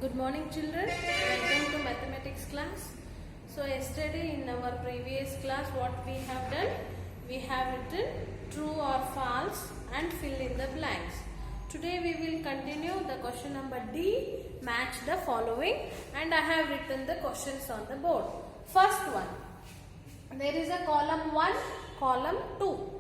Good morning children, welcome to mathematics class. So yesterday in our previous class what we have done, we have written true or false and fill in the blanks. Today we will continue the question number D, match the following, and I have written the questions on the board. First one, there is a column 1, column 2.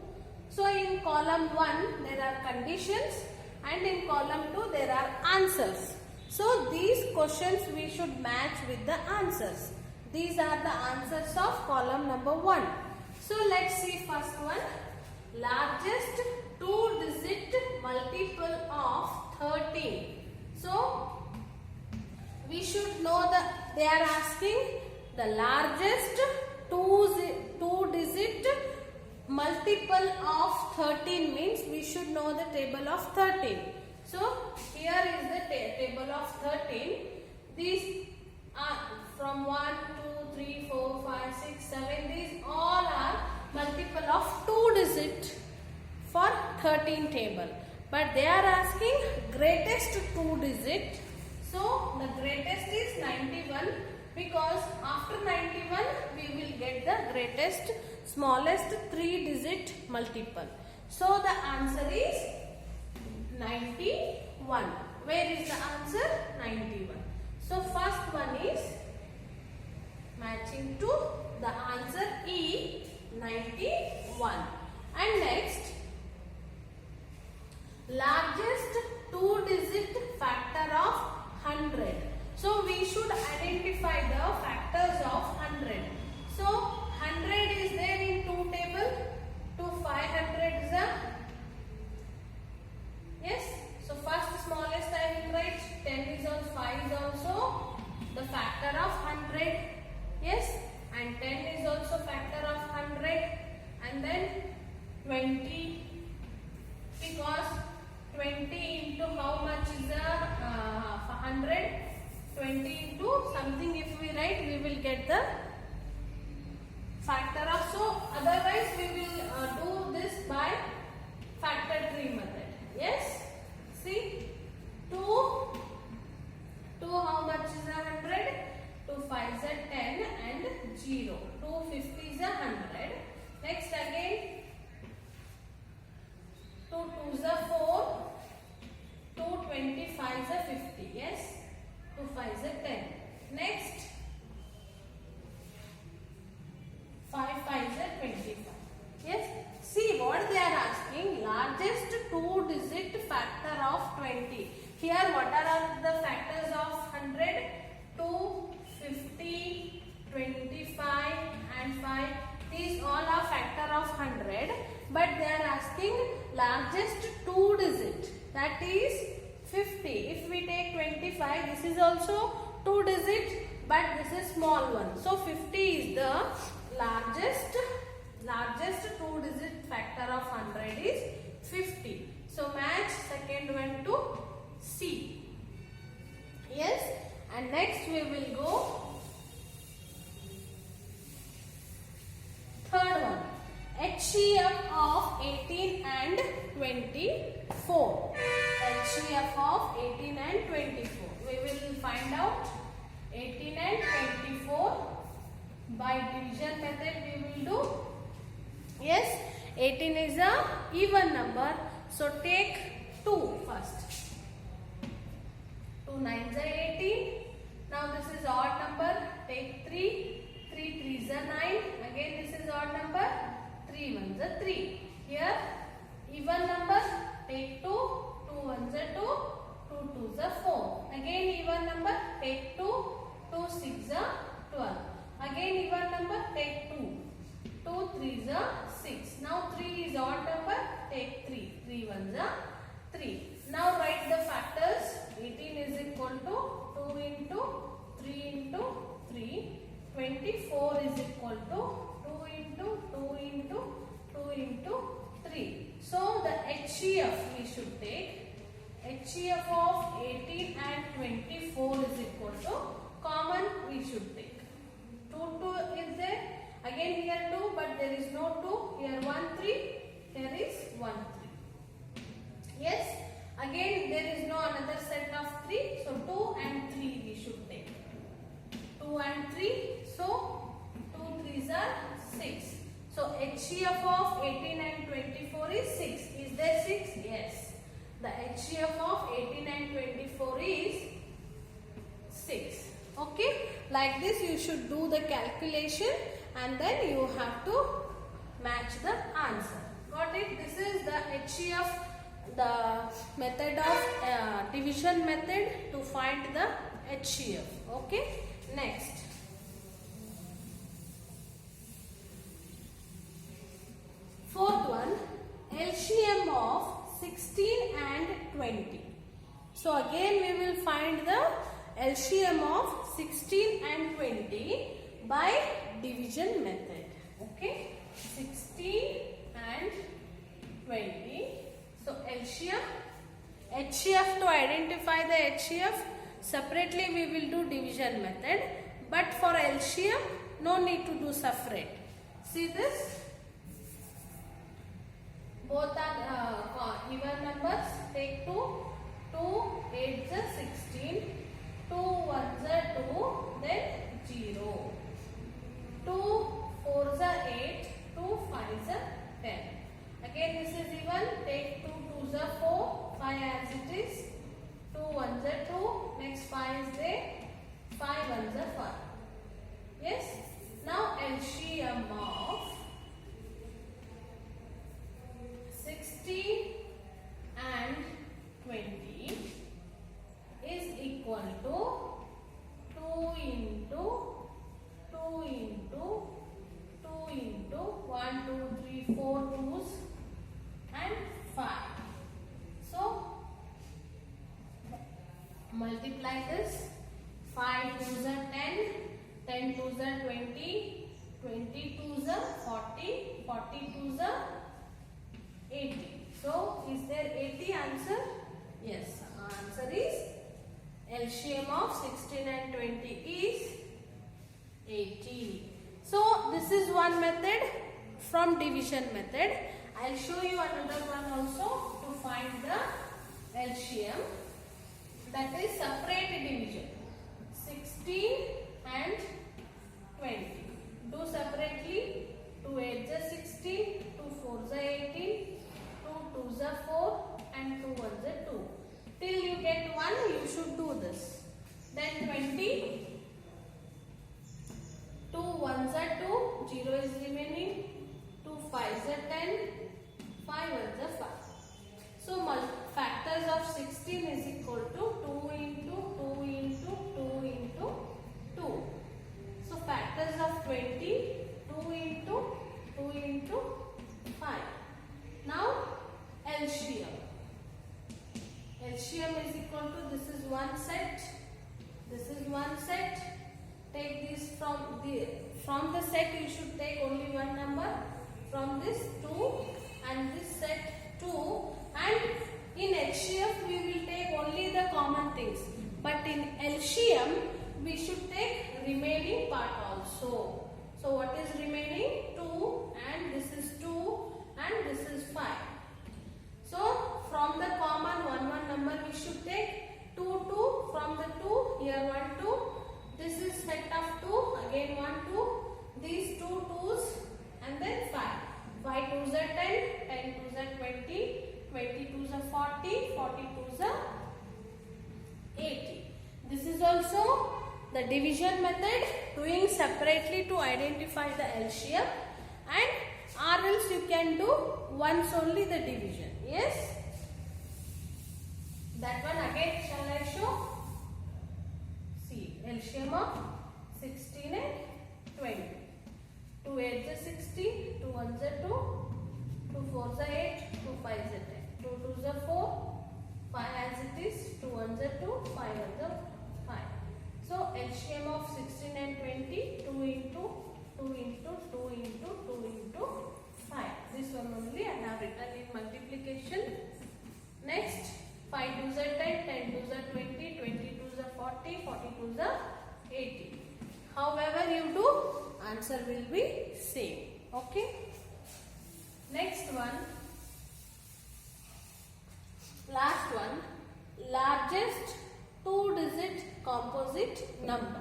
So in column 1 there are conditions and in column 2 there are answers. So these questions we should match with the answers. These are the answers of column number 1. So let's see first one. Largest 2-digit multiple of 13. So we should know they are asking the largest 2-digit multiple of 13 means we should know the table of 13. So here is the table of 13. These are from 1, 2, 3, 4, 5, 6, 7. These all are multiple of 2-digit for 13 table. But they are asking greatest 2-digit. So the greatest is 91 because after 91 we will get the greatest smallest 3-digit multiple. So the answer is 91. Where is the answer? 91. So first one is matching to the answer E, 91. And next, largest 2-digit factor of 100. So we should identify the factors of 100. So 100 is there in 2 table. To 500 is a yes. So first smallest I will write 10 is also 5 is also the factor of 100. Yes, and 10 is also factor of 100, and then 20 because 20 into how much is a 100? 20 into something if we write we will get the factor of. So otherwise we will do this by factor tree method. Yes, see 2 how much is a 100? 2 5 is a 10 and 0. 250 is a 100. Next again 2 2 is a 4. 225 is a 50. Yes, 2 5 is a 10. Next 5 5 is a 25. Yes, see what they are asking, largest 2-digit factor of 20. Here what are the factors of 100? 2, 50, 25 and 5. These all are factor of 100. But they are asking largest 2-digit, that is 50. If we take 25, this is also 2-digit but this is small one. So 50 is the largest 2-digit factor of 100 is 50. So match second one to C. Yes, and next we will go third one. HCF of 18 and 24. HCF of 18 and 24. We will find out 18 and 24 by division method we will do. Yes, 18 is a even number. So take 2 first. 2 9s are 18. Now this is odd number. Take 3. 3 3s are 9. Again this is odd number. 3 1s are 3. Here even number. Take 2. 2 1s are 2. 2 2s are 4. Again even number. Take 2. 2 6s are 12. Again even number. Take 2. 2 3s are 6. Now 3 is odd number. Take 3. 3 1s are 3. Now write the factors. 18 is equal to 2 into 3 into 3. 24 is equal to 2 into 2 into 2 into 3. So the HCF we should take. HCF of 18 and 24 is equal to common we should take. 2 2 is there. Again here 2 but there is no 2. Here 1 3. Here is 1 3. Yes. Again there is no another set of 3. So 2 and 3 24 is 6. Okay, like this you should do the calculation and then you have to match the answer. Got it? This is the HCF, the method of division method to find the HCF. Okay, next. Fourth one, LCM of 16 and 20. So again we will find the LCM of 16 and 20 by division method. Okay, 16 and 20. So LCM, HCF, to identify the HCF separately we will do division method, but for LCM no need to do separate. See this? Both are even numbers. Take 2, 2, 8 is 16, 2 1s are 2, then 0. 2 4s are 8, 2 5s are 10. Again this is even. Take 2 2s are 4, 5 as it is. 2 1s are 2, next 5 is there. 5 1s are 5. Yes. Now LCM of 16 and 20 is equal to 2 into 2 into 2 into 1 2 3 4 2s and 5. So multiply this. 5 2s are 10, 10 2s are 20, 20 2s are 40, 40 2s are 80. So is there 80 answer? Yes, answer is LCM of 16 and 20 is 80. So this is one method from division method. I will show you another one also to find the LCM, that is separate division. 16 and 20. Do separately. 2 8s are 16, 2 4s are 18, 2 2s are 4 and 2 1s are 2. Till you get 1 you should do this. Then 20, 2 1s are 2, 0 is remaining, 2 5s are 10, 5 1s are 5. So factors of 16 is equal to 2 into 2 into 2 into 2. So factors of 20, 2 into 2 into 5. Now LCM. LCM is equal to, this is one set, this is one set. Take this from the set you should take only one number. From this 2 and this set 2, and in HCF we will take only the common things, but in LCM we should take remaining part also. So what is remaining? 2, and this is 2 and this is 5. So from the common one number we should take 2 2. From the 2 here 1 2. This is set of 2, again 1 2. These 2 2s and then 5. 5 2s are 10, 10 2s are 20, 20 2s are 40, 40 2s are 80. This is also the division method, doing separately to identify the LCM, and or else you can do once only the division. Yes, that one again shall I show? See, LCM of 16 and 20. 2 8s are 16, 2 1s are 2, 2 4s are 8, 2 5s are 10, 2 2s are 4, 5 as it is, 2 1s are 2, 5 1s are 5. So LCM of 16 and 20, 2 into 2 into 2 into 2 into 5. This one only I have written in multiplication. Next, 5 2s are 10, 10 2s are 20, 20 2s are 40, 40 2s are 80. However you do, answer will be same. Okay. Next one, last one, largest 2-digit composite number.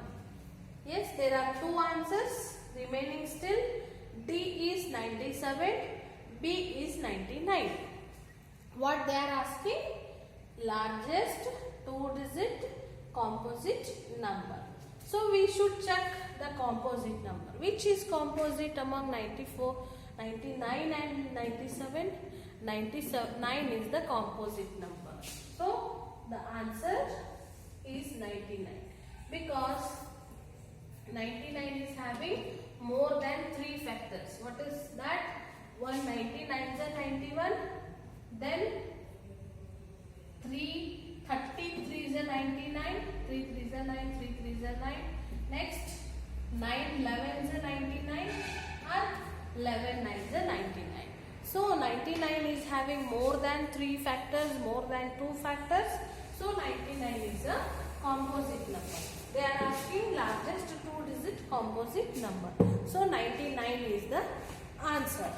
Yes, there are two answers remaining still. D is 97, B is 99. What they are asking? Largest 2-digit composite number. So we should check the composite number. Which is composite among 94, 99 and 97? 99 is the composite number. So the answer is 99 because 99 is having more than 3 factors. What is that? 199 is a 91, then 33 is a 99, 3 3 is a 9, 3 3 is a 9. Next 9 11 is a 99 and 11 9 is a 99. So 99 is having more than 3 factors, more than 2 factors. So 99 is a composite number. They are asking largest 2-digit composite number. So 99 is the answer.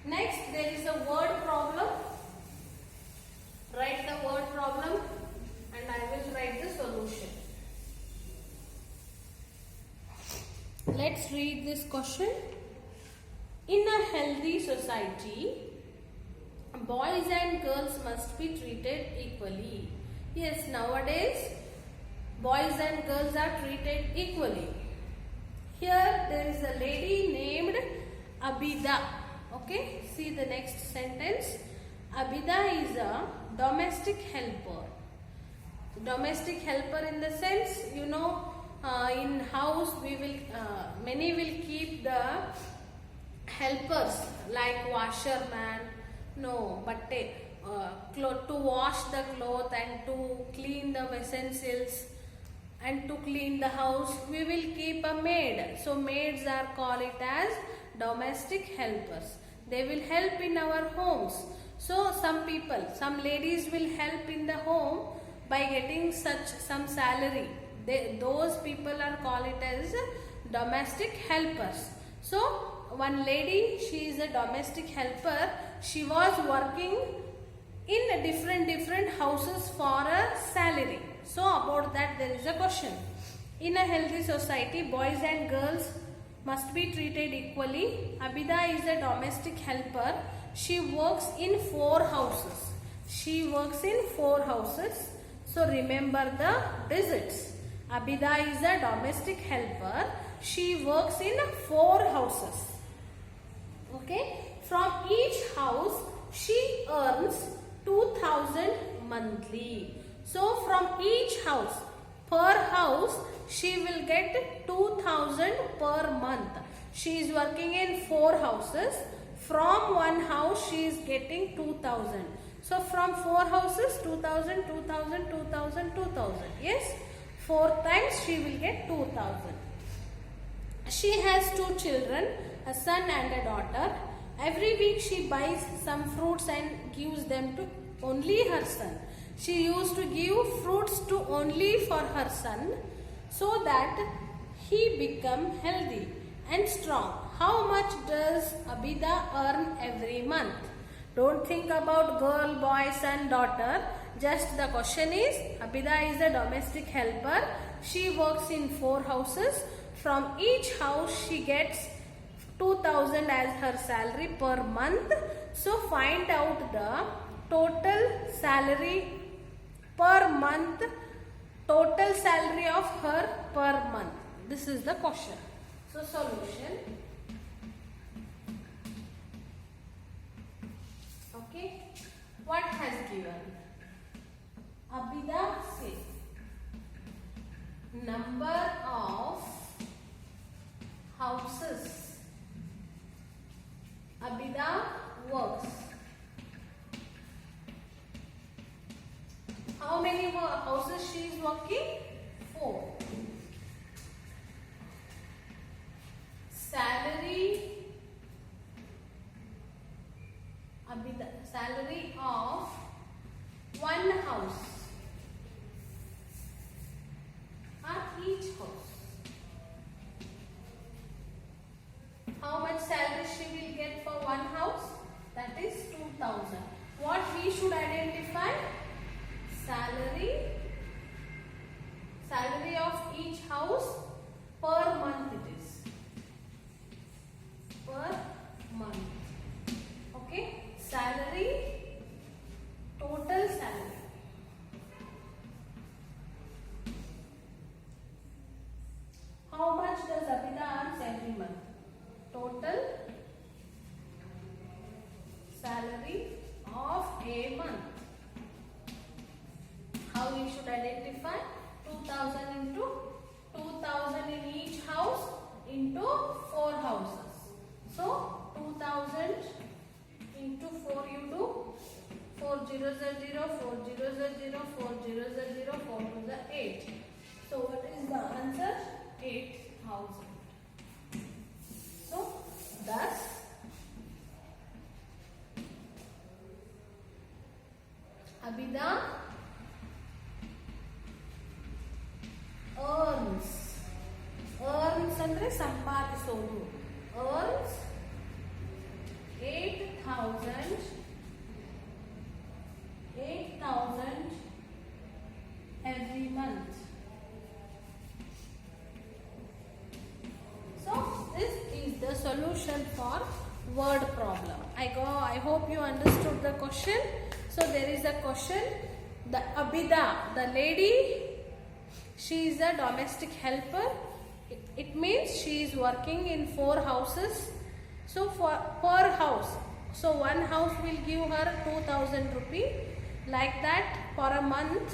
Next, there is a word problem. Write the word problem and I will write the solution. Let's read this question. In a healthy society, boys and girls must be treated equally. Yes, nowadays boys and girls are treated equally. Here there is a lady named Abida. Okay, see the next sentence. Abida is a domestic helper. Domestic helper in the sense, you know, in house we will many will keep the helpers like washerman, to wash the cloth and to clean the utensils and to clean the house. We will keep a maid. So maids are called it as domestic helpers. They will help in our homes. So some ladies will help in the home by getting some salary. Those people are called it as domestic helpers. So one lady, she is a domestic helper. She was working in different houses for a salary. So about that there is a question. In a healthy society, boys and girls must be treated equally. Abida is a domestic helper. She works in 4 houses. She works in 4 houses. So remember the digits. Abida is a domestic helper. She works in 4 houses. Okay. From each house she earns 2000 monthly. So from each house, per house she will get 2000 per month. She is working in 4 houses. From one house she is getting 2000. So from 4 houses 2000, 2000, 2000, 2000. Yes, 4 times she will get 2000. She has 2 children, a son and a daughter. Every week she buys some fruits and gives them to only her son. She used to give fruits to only for her son so that he become healthy and strong. How much does Abida earn every month? Don't think about girl, boy, son, daughter. Just the question is, Abida is a domestic helper. She works in 4 houses. From each house she gets 2000 as her salary per month. So find out the total salary per month, total salary of her per month. This is the question. So solution. Okay. What has given? Abida says number of houses Abida works. How many houses she is working? 4. Salary Abida, salary of one house at each house. How much salary she will get for one house? That is 2000. What we should identify? Salary of each house per month it is. Per month. Okay. Salary, total salary. how much does Abida earns every month? Total salary of a month. How you should identify? 2000 into 2000 in each house into 4 houses. So 2000 into 4 you do. 4 zeros are 0, 4 zeros are 0, 4 zeros are 0, 4 2s are 8. So what is the answer? 8,000. So thus Abida earns ಅಂದ್ರೆ ಸಂಪಾದಿಸೋದು, earns 8,000 every month. So this is the solution for word problem. I hope you understood the question. So there is a question, the Abida, the lady, she is a domestic helper. It means she is working in 4 houses. So for per house, so one house will give her 2,000 rupee, like that for a month.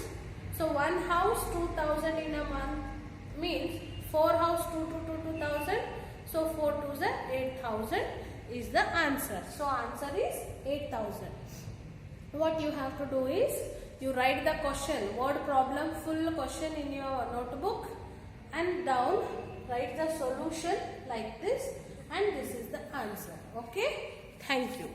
So one house 2,000 in a month means 4 house 2,000. So 4 2s are 8,000 is the answer. So answer is 8,000. What you have to do is you write the question, word problem, full question in your notebook, and down write the solution like this, and this is the answer. Okay, thank you.